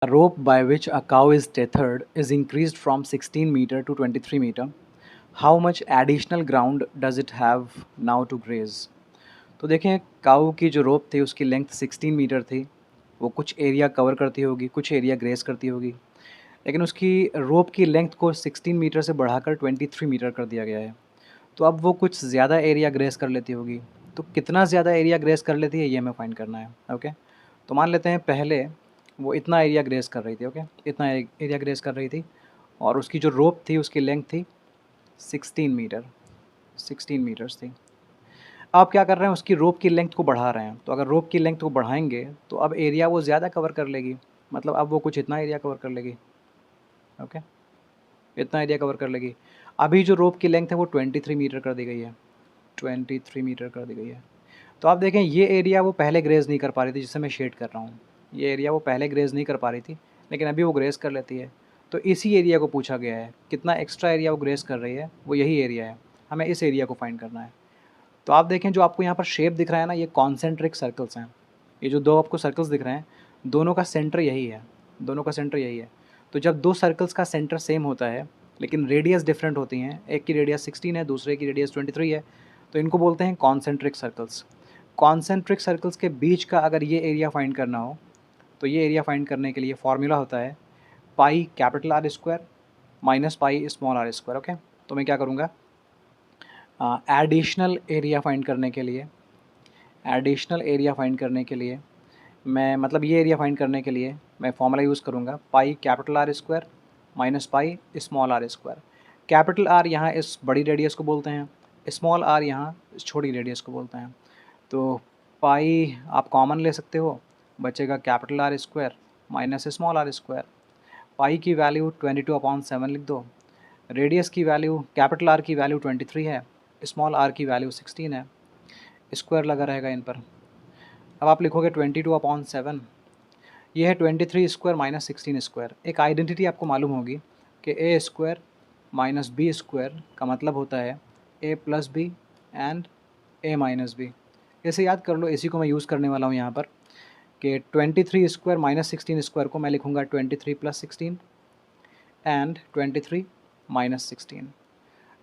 A rope by which a cow is tethered is increased from 16 meter to 23 meter. How much additional ground does it have now to graze? तो देखें, काऊ की जो रोप थी उसकी length 16 metre थी। वो कुछ एरिया कवर करती होगी, कुछ एरिया ग्रेस करती होगी, लेकिन उसकी रोप की लेंथ को 16 मीटर से बढ़ाकर 23 मीटर कर दिया गया है। तो अब वो कुछ ज़्यादा एरिया ग्रेस कर लेती होगी। तो कितना ज़्यादा एरिया ग्रेस कर लेती है ये हमें फाइंड करना है। ओके, तो मान लेते हैं पहले वो इतना एरिया ग्रेस कर रही थी। ओके, इतना एरिया ग्रेस कर रही थी और उसकी जो रोप थी उसकी लेंथ थी 16 मीटर, 16 मीटर्स थी। अब क्या कर रहे हैं, उसकी रोप की लेंथ को बढ़ा रहे हैं। तो अगर रोप की लेंथ को बढ़ाएंगे तो अब एरिया वो ज़्यादा कवर कर लेगी, मतलब अब वो कुछ इतना एरिया कवर कर लेगी। ओके, इतना एरिया कवर कर लेगी। अभी जो रोप की लेंथ है वो 23 मीटर कर दी गई है, 23 मीटर कर दी गई है। तो आप देखें ये एरिया वो पहले ग्रेज नहीं कर पा रही थी, जिससे मैं शेड कर रहा हूँ। ये एरिया वो पहले ग्रेज नहीं कर पा रही थी, लेकिन अभी वो ग्रेज कर लेती है। तो इसी एरिया को पूछा गया है, कितना एक्स्ट्रा एरिया वो ग्रेज कर रही है, वो यही एरिया है। हमें इस एरिया को फाइंड करना है। तो आप देखें जो आपको यहाँ पर शेप दिख रहा है ना, ये कॉन्सेंट्रिक सर्कल्स हैं। ये जो दो आपको सर्कल्स दिख रहे हैं, दोनों का सेंटर यही है, दोनों का सेंटर यही है। तो जब दो सर्कल्स का सेंटर सेम होता है लेकिन रेडियस डिफरेंट होती हैं, एक की रेडियस 16 है, दूसरे की रेडियस 23 है, तो इनको बोलते हैं कॉन्सेंट्रिक सर्कल्स। कॉन्सेंट्रिक सर्कल्स के बीच का अगर ये एरिया फाइंड करना हो, तो ये एरिया फाइंड करने के लिए फॉर्मूला होता है pi capital R square minus pi small r square. Okay, तो मैं क्या करूँगा, एडिशनल एरिया फाइंड करने के लिए, एडिशनल एरिया फाइंड करने के लिए मैं, मतलब ये एरिया फाइंड करने के लिए मैं फॉर्मूला यूज़ करूँगा pi capital R square minus pi small r square. Capital R यहाँ इस बड़ी रेडियस को बोलते हैं, स्मॉल आर यहाँ इस छोटी रेडियस को बोलते हैं। तो पाई आप कॉमन ले सकते हो, बचेगा capital R square minus small r square. Pi की वैल्यू 22/7 लिख दो। रेडियस की वैल्यू, कैपिटल आर की वैल्यू 23 है, स्मॉल आर की वैल्यू 16 है, स्क्वायर लगा रहेगा इन पर। अब आप लिखोगे 22/7, ये है 23 स्क्वायर माइनस 16 स्क्वायर। एक आइडेंटिटी आपको मालूम होगी कि A square minus B square का मतलब होता है A plus B and A minus B. इसे याद कर लो, इसी को मैं यूज़ करने वाला हूँ यहाँ पर कि 23 स्क्वायर माइनस 16 स्क्वायर को मैं लिखूँगा 23 plus 16 and 23 minus 16।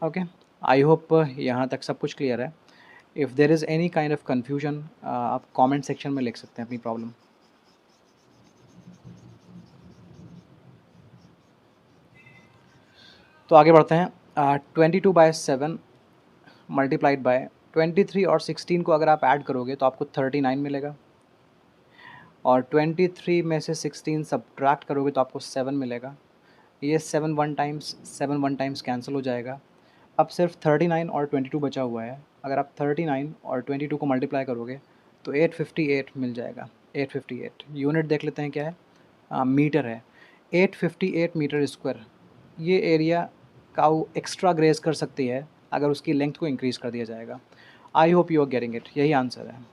Okay, I hope यहाँ तक सब कुछ क्लियर है। If there is any kind of confusion आप कमेंट सेक्शन में लिख सकते हैं अपनी प्रॉब्लम। तो आगे बढ़ते हैं। 22/7 मल्टीप्लाइड बाय 23 और 16 को अगर आप ऐड करोगे तो आपको 39 मिलेगा, और 23 में से 16 सब्ट्रैक्ट करोगे तो आपको 7 मिलेगा। ये 7 वन टाइम्स कैंसिल हो जाएगा। अब सिर्फ 39 और 22 बचा हुआ है। अगर आप 39 और 22 को मल्टीप्लाई करोगे तो 858 मिल जाएगा। 858 यूनिट देख लेते हैं क्या है, मीटर है। 858 मीटर स्क्वायर ये एरिया काऊ एक्स्ट्रा ग्रेज कर सकती है अगर उसकी लेंथ को इंक्रीज़ कर दिया जाएगा। I hope you are getting it, यही आंसर है।